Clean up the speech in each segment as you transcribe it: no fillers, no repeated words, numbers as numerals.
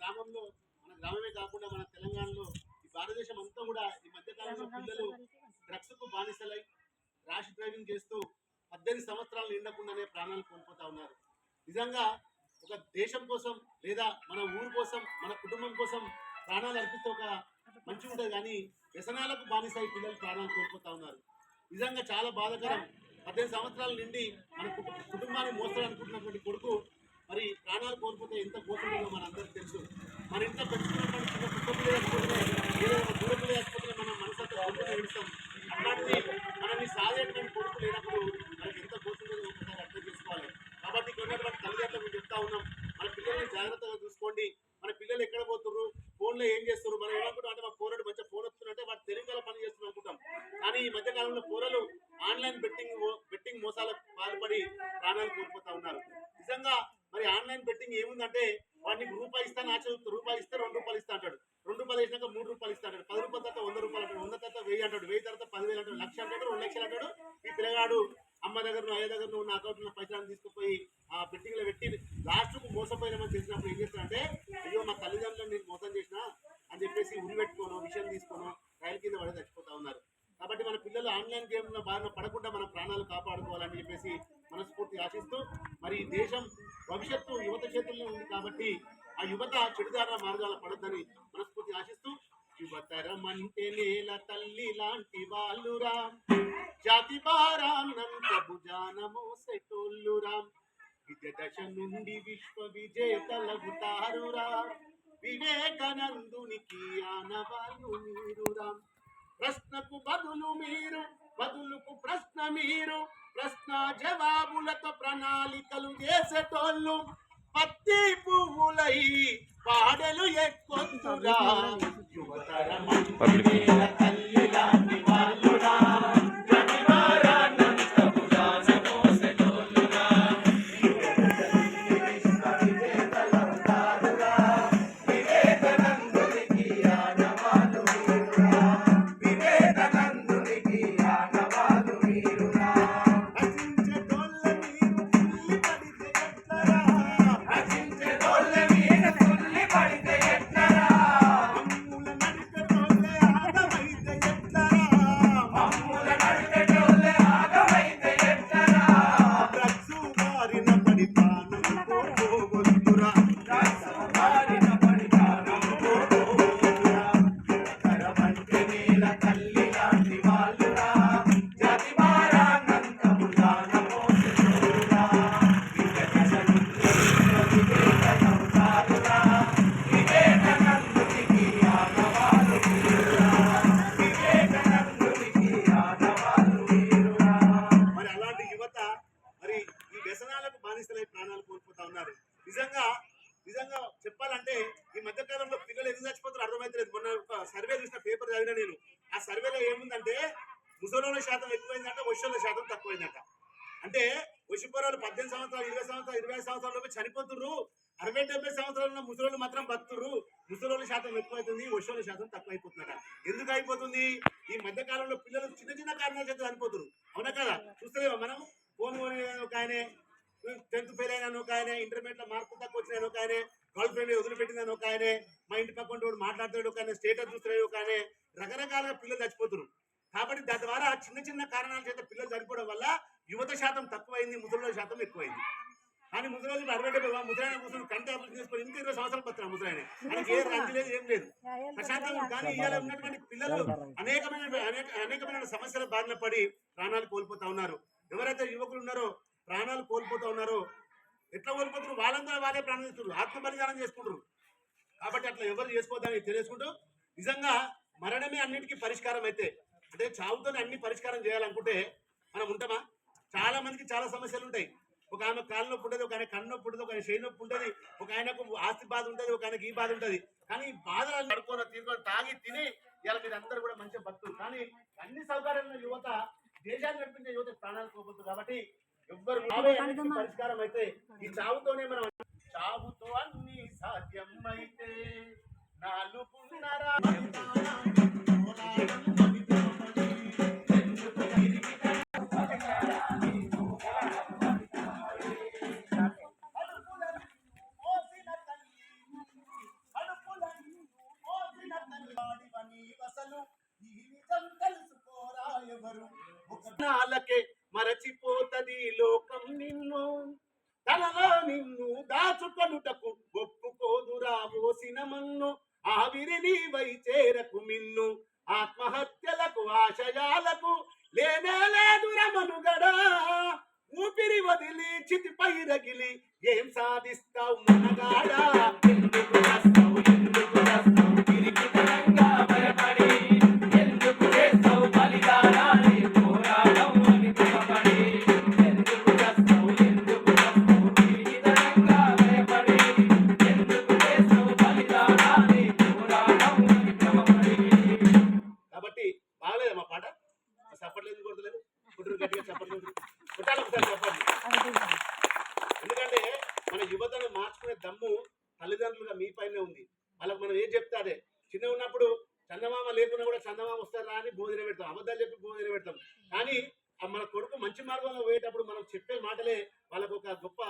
గ్రామంలో మన గ్రామమే కాకుండా మన తెలంగాణలో ఈ భారతదేశం అంతా కూడా ఈ మధ్యకాలంలో పిల్లలు డ్రగ్స్ కు బానిసలై ర్యాష్ డ్రైవింగ్ చేస్తూ 18 సంవత్సరాలు నిండకుండానే ప్రాణాలు కోల్పోతా ఉన్నారు. నిజంగా ఒక దేశం కోసం లేదా మన ఊరు కోసం మన కుటుంబం కోసం ప్రాణాలు అర్పిస్తే ఒక మంచిగా ఉంటుంది, కానీ వ్యసనాలకు బానిసై పిల్లలు ప్రాణాలు కోల్పోతా ఉన్నారు. నిజంగా చాలా బాధాకరం. 18 సంవత్సరాల నుండి మన కుటుంబాన్ని మోస్తాడనుకుంటున్నటువంటి కొడుకు మరి ప్రాణాలు కోల్పోతే ఎంత కోల్పోతుందో మన అందరికీ తెలుసు. మన ఇంట్లో పెంచుకున్నటువంటి చిన్న కుటుంబం లేకపోతే ఏదో ఒక దూరం లేకపోతే మనం మనసంతా కొడుకుని ఏడుస్తాం. అట్లాంటిది మనల్ని సాధేటువంటి కొడుకు లేనప్పుడు మనకి ఎంత కోల్పోతుందో ఒకసారి అర్థం చేసుకోవాలి. కాబట్టి ఇక్కడ ఉన్నటువంటి తల్లిదండ్రులకు మేము చెప్తా ఉన్నాం, మన పిల్లల్ని జాగ్రత్తగా చూసుకోండి. మన పిల్లలు ఎక్కడ పోతున్నారు, ఫోన్లో ఏం చేస్తారు, మనం ఏమనుకుంటాం అంటే మా పోరాడు మంచిగా ఫోన్ వస్తుందంటే వాడు తెలివిగల పని చేస్తున్నారు అనుకుంటాం. కానీ ఈ మధ్యకాలంలో పోరలు ఆన్లైన్ బెట్టింగ్ మోసాలకు పాల్పడి ప్రాణాలు కోల్పోతా ఉన్నారు. నిజంగా మరి ఆన్లైన్ బెట్టింగ్ ఏముందంటే వాడికి రూపాయి ఇస్తాను ఆశ రూపాయి ఇస్తే 2 రూపాయలు ఇస్తా అంటాడు, 2 రూపాయలు వేసినాక 3 రూపాయలు ఇస్తా అంటాడు, 10 రూపాయల తర్వాత 100 రూపాయలు అంటాడు, 100 తర్వాత 1000 అంటాడు, 1000 తర్వాత 10,000 అంటాడు, 1,00,000 అంటాడు, 2 లక్షలు అంటాడు. ఈ పిల్లగాడు అమ్మ దగ్గర అయ్య దగ్గర ఉన్న అకౌంట్లో పైసలు తీసుకుపోయి ఆ బెట్టింగ్ లో పెట్టి లాస్ట్కు మోసపోయినామని తెలిసినప్పుడు ఏం చేస్తారంటే, అయ్యో మా తల్లిదండ్రులను నేను మోసం చేసిన అని చెప్పేసి ఉరి పెట్టుకోను, విషయం తీసుకోను, రైలు కింద పడి చచ్చిపోతా ఉన్నారు. కాబట్టి మన పిల్లలు ఆన్లైన్ గేమ్ల బారిన పడకుండా మన ప్రాణాలు కాపాడుకోవాలని చెప్పేసి మనస్ఫూర్తి ఆశిస్తూ, మరి ఈ దేశం భవిష్యత్తు యువత చేతుల్లో ఉంది కాబట్టి ఆ యువత చెడుదార మార్గాల పడొద్దని మనస్ఫూర్తి ఆశిస్తూ, యువతరం అంటే నేల తల్లి లాంటి వాళ్ళురా, జాతి భారాన్నంత భుజాన మోసెటోళ్ళురా, విద్య దశ నుండి విశ్వ విజేతలగుతారురా, వివేకానందునికి ఆనవాళ్ళు మీరురా. ప్రశ్నకు బదులు మీరు, బదులుకు ప్రశ్న మీరు, ప్రశ్న జవాబులతో ప్రణాళికలు చేసేటోళ్ళు, పత్తి పువ్వులై పాడలు ఎక్కొద్దురా, యువతరం తల్లి లాంటి వాళ్ళురా. ప్రాణాలు కోల్పోతా ఉన్నారు. నిజంగా చెప్పాలంటే ఈ మధ్యకాలంలో పిల్లలు ఎందుకు చచ్చిపోతారు అర్థమైతలేదు. మొన్న ఒక సర్వే చూసిన పేపర్ చదివిన నేను. ఆ సర్వేలో ఏముందంటే ముసలోళ్ళ శాతం ఎక్కువైందంట, వయసుల శాతం తక్కువైందంట. అంటే వయసుపోరాలు 18 సంవత్సరాలు 20 సంవత్సరాలు 25 సంవత్సరాలలోపు చనిపోతుర్రు, 60-70 సంవత్సరాల ముసలోళ్ళు మాత్రం బతుకుర్రు. ముసలోళ్ళ శాతం ఎక్కువైతుంది, వయసుల శాతం తక్కువ అయిపోతుందట. ఎందుకు అయిపోతుంది? ఈ మధ్యకాలంలో పిల్లలు చిన్న కారణాల చేత చనిపోతున్నారు. అవునా కదా? చూస్తలేమా మనం? ఫోన్ ఒక ఆయన 10th ఫెయిల్ అయినా ఒక ఆయన, ఇంటర్మీడియట్ మార్కులు తక్కువ వచ్చిన ఒక ఆయన, గర్ల్ ఫ్రెండ్ వదిలిపెట్టిందని ఒక ఆయన, మా ఇంటి పక్కన మాట్లాడుతాడు ఒక ఆయన, స్టేటస్ చూస్తున్నాడు ఒక ఆయన, రకరకాలుగా పిల్లలు చచ్చిపోతున్నారు. కాబట్టి దాని ద్వారా చిన్న కారణాల చేత పిల్లలు చనిపోవడం వల్ల యువత శాతం తక్కువైంది, ముసలిల శాతం ఎక్కువైంది. కానీ ముసలి 60-70 ముసలాయన కూర్చొని కంటి ఆపరేషన్ చేసుకొని ఇంకా 20 సంవత్సరాలు పడుతున్నారు ముసలాయన. ఆయనకి ఏ రంజు లేదు, ఏం లేదు, ప్రశాంతంగా. కానీ ఇవాళ ఉన్నటువంటి పిల్లలు అనేకమైన సమస్యల బారిన పడి ప్రాణాలు కోల్పోతా ఉన్నారు. ఎవరైతే యువకులు ఉన్నారో ప్రాణాలు కోల్పోతా ఉన్నారో, ఎట్లా కోల్పోతున్నారు? వాళ్ళందరూ వాళ్ళే ప్రాణాలు ఇస్తున్నారు, ఆత్మ బలిదానం చేసుకుంటారు. కాబట్టి అట్లా ఎవరు చేసుకోవద్దని తెలియజేసుకుంటూ, నిజంగా మరణమే అన్నిటికీ పరిష్కారం అయితే, అంటే చావుతోనే అన్ని పరిష్కారం చేయాలనుకుంటే మనం ఉంటామా? చాలా మందికి చాలా సమస్యలు ఉంటాయి. ఒక ఆమె కాళ్ళ నొప్పి ఉంటుంది, ఒక ఆయన కన్ను నొప్పి ఉంటుంది, ఒక ఆయన చేయి నొప్పి ఉంటుంది, ఒక ఆయనకు ఆస్తి బాధ ఉంటుంది, ఒక ఆయనకి ఈ బాధ ఉంటుంది. కానీ ఈ బాధలు పడుకొని తీసుకొని తాగి తిని ఇలా మీరు అందరూ కూడా మంచిగా భక్తులు. కానీ అన్ని సౌకర్యాల యువత, దేశాన్ని నడిపించే యువత ప్రాణాలు కోల్పోతుంది. కాబట్టి ఎవ్వరు పరిష్కారం అయితే ఈ చావుతోనే మనం, చావుతో అన్ని సాధ్యం అయితే నాలుగున్నర నాలకే మరచిపోతది లోకం నిన్ను తనలో నిన్ను దాచుకొనుటకు ఒప్పుకోదురా ఓసిన మన్ను ఆవిరిని వై చేరకు మిన్ను ఆత్మహత్యలకు ఆశయాలకు లేనే లేదు రమనుగడా ఊపిరి వదిలి చితిపై రగిలి ఏం సాధిస్తావు మనగాడా ఎందుకు చేస్తావు ఎందుకు చేస్తావు పిరికితనంగా భయపడి ఎందుకు చేస్తావు బలిదానాన్ని పోరాటం అని భయపడి ఎందుకు చేస్తావు పిరికితనంగా భయపడి ఎందుకు చేస్తావు బలిదానాన్ని పోరాటం అని భయపడి. కాబట్టి బాగలేదు మా పాట చెప్పట్లేదు కొడతలేదు కుటుంబ గట్టిగా చెప్పట్లేదు కొట్టాలి ఒకసారి చెప్పండి. ఎందుకంటే మన యువతను మార్చుకునే దమ్ము తల్లిదండ్రులుగా మీ పైనే ఉంది. వాళ్ళకి మనం ఏం చెప్తారే చిన్న ఉన్నప్పుడు చందమామ లేకున్నా కూడా చందమామ వస్తారా అని బోధన పెడతాం, అబద్ధాలు చెప్పి బోధన పెడతాం. కానీ మన కొడుకు మంచి మార్గంలో పోయేటప్పుడు మనం చెప్పే మాటలే వాళ్ళకు ఒక గొప్ప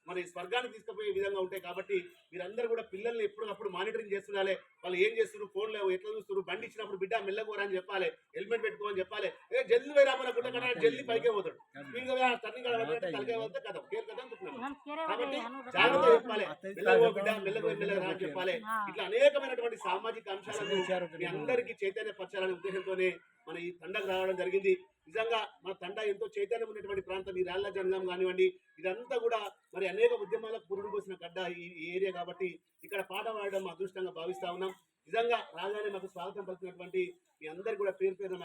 మరి స్వర్గానికి తీసుకుపోయే విధంగా ఉంటాయి. కాబట్టి మీరందరూ కూడా పిల్లల్ని ఎప్పుడప్పుడు మానిటరింగ్ చేస్తుండాలి. వాళ్ళు ఏం చేస్తున్నారు, ఫోన్లో ఎట్లా చూస్తున్నారు, బండి ఇచ్చినప్పుడు బిడ్డ మెల్లగోరా అని చెప్పాలి, హెల్మెట్ పెట్టుకోమని చెప్పాలి. జల్దీ వేరా మన గుడ్డ కన్నా జల్దీ పైకే పోతాడు, స్పీడ్గా టర్నింగ్ తలకే పోతే కదా కేర్ కదా అనుకుంటున్నాను. కాబట్టి జాగ్రత్త చెప్పాలి, మెల్లగో బిడ్డ మెల్లగా అని చెప్పాలి. ఇట్లా అనేకమైనటువంటి సామాజిక అంశాలను మీ అందరికీ చైతన్యపరచాలనే ఉద్దేశంతోనే మన ఈ తండకు రావడం జరిగింది. నిజంగా మన తండ ఎంతో చైతన్యం ఉన్నటువంటి ప్రాంతం. ఈ రాళ్ళ జనగం కానివ్వండి, ఇదంతా కూడా మరి అనేక ఉద్యమాలకు పురుడు పోసిన గడ్డ ఈ ఏరియా. కాబట్టి ఇక్కడ పాట పాడడం అదృష్టంగా భావిస్తా ఉన్నాం. నిజంగా రాగానే మాకు స్వాగతం పలికినటువంటి మీ అందరికీ కూడా పేరు పేరు